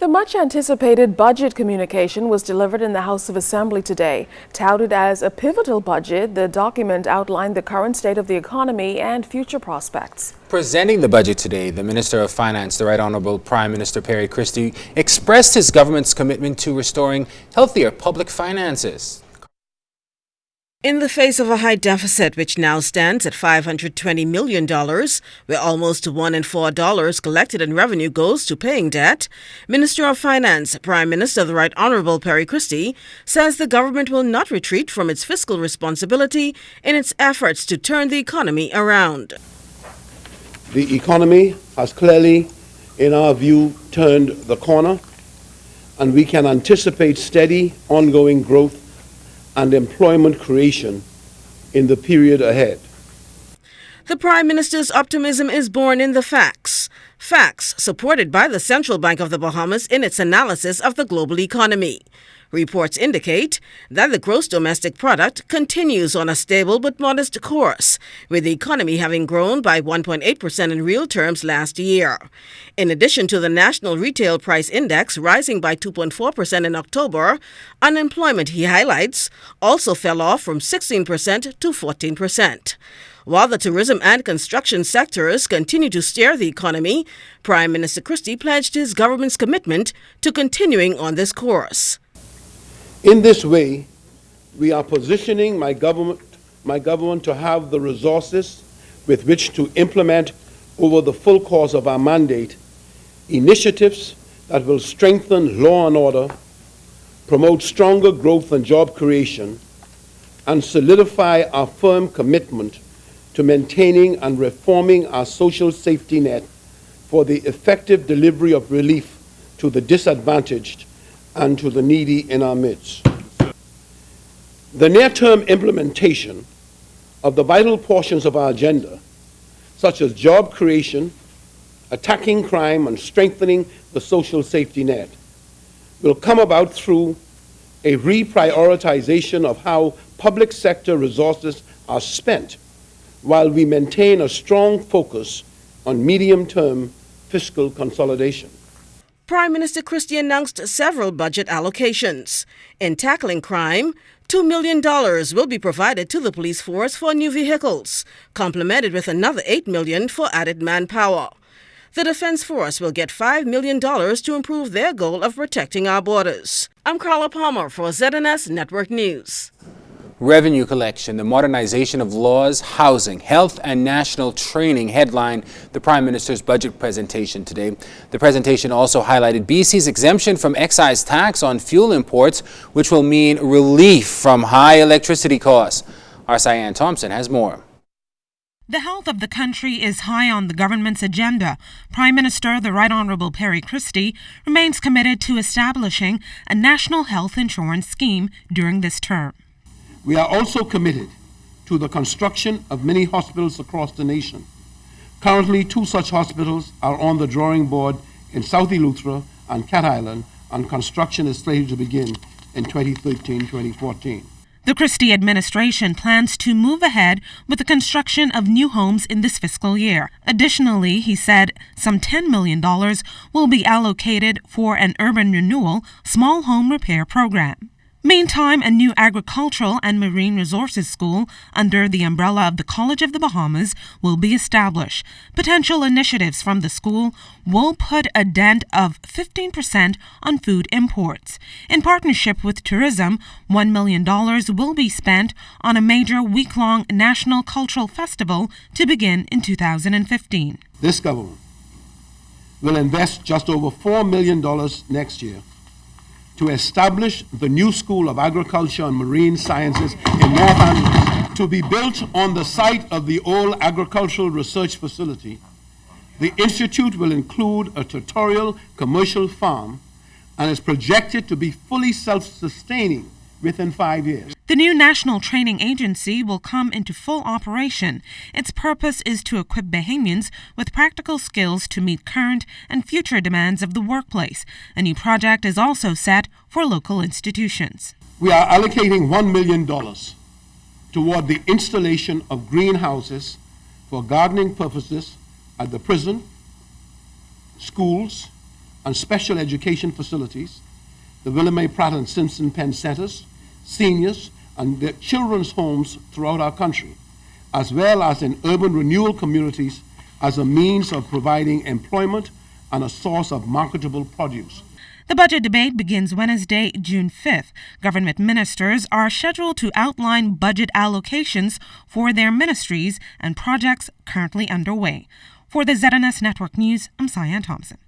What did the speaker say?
The much-anticipated budget communication was delivered in the House of Assembly today. Touted as a pivotal budget, the document outlined the current state of the economy and future prospects. Presenting the budget today, the Minister of Finance, the Right Honorable Prime Minister Christie, expressed his government's commitment to restoring healthier public finances. In the face of a high deficit, which now stands at $520 million, where almost $1 in $4 collected in revenue goes to paying debt, Minister of Finance, Prime Minister the Right Honorable Christie, says the government will not retreat from its fiscal responsibility in its efforts to turn the economy around. The economy has clearly, in our view, turned the corner, and we can anticipate steady, ongoing growth and employment creation in the period ahead. The Prime Minister's optimism is born in the facts. Facts supported by the Central Bank of the Bahamas in its analysis of the global economy. Reports indicate that the gross domestic product continues on a stable but modest course, with the economy having grown by 1.8% in real terms last year. In addition to the National Retail Price Index rising by 2.4% in October, unemployment, he highlights, also fell off from 16% to 14%. While the tourism and construction sectors continue to steer the economy, Prime Minister Christie pledged his government's commitment to continuing on this course. In this way, we are positioning my government to have the resources with which to implement over the full course of our mandate initiatives that will strengthen law and order, promote stronger growth and job creation, and solidify our firm commitment to maintaining and reforming our social safety net for the effective delivery of relief to the disadvantaged and to the needy in our midst. The near-term implementation of the vital portions of our agenda, such as job creation, attacking crime, and strengthening the social safety net, will come about through a reprioritization of how public sector resources are spent, while we maintain a strong focus on medium-term fiscal consolidation. Prime Minister Christie announced several budget allocations. In tackling crime, $2 million will be provided to the police force for new vehicles, complemented with another $8 million for added manpower. The Defense Force will get $5 million to improve their goal of protecting our borders. I'm Carla Palmer for ZNS Network News. Revenue collection, the modernization of laws, housing, health, and national training headline the Prime Minister's budget presentation today. The presentation also highlighted BC's exemption from excise tax on fuel imports, which will mean relief from high electricity costs. Our Cyan Thompson has more. The health of the country is high on the government's agenda. Prime Minister the Right Honorable Christie remains committed to establishing a national health insurance scheme during this term. We are also committed to the construction of many hospitals across the nation. Currently, 2 such hospitals are on the drawing board in South Eleuthera and Cat Island, and construction is slated to begin in 2013-2014. The Christie administration plans to move ahead with the construction of new homes in this fiscal year. Additionally, he said some $10 million will be allocated for an urban renewal small home repair program. Meantime, a new agricultural and marine resources school under the umbrella of the College of the Bahamas will be established. Potential initiatives from the school will put a dent of 15% on food imports. In partnership with tourism, $1 million will be spent on a major week-long national cultural festival to begin in 2015. This government will invest just over $4 million next year to establish the new School of Agriculture and Marine Sciences in North Angeles. To be built on the site of the old agricultural research facility, the institute will include a tutorial commercial farm and is projected to be fully self-sustaining within 5 years. The new National Training Agency will come into full operation. Its purpose is to equip Bahamians with practical skills to meet current and future demands of the workplace. A new project is also set for local institutions. We are allocating $1 million toward the installation of greenhouses for gardening purposes at the prison, schools, and special education facilities, the William A. Pratt and Simpson Penn Centers, seniors, and their children's homes throughout our country, as well as in urban renewal communities as a means of providing employment and a source of marketable produce. The budget debate begins Wednesday, June 5th. Government ministers are scheduled to outline budget allocations for their ministries and projects currently underway. For the ZNS Network News, I'm Cyan Thompson.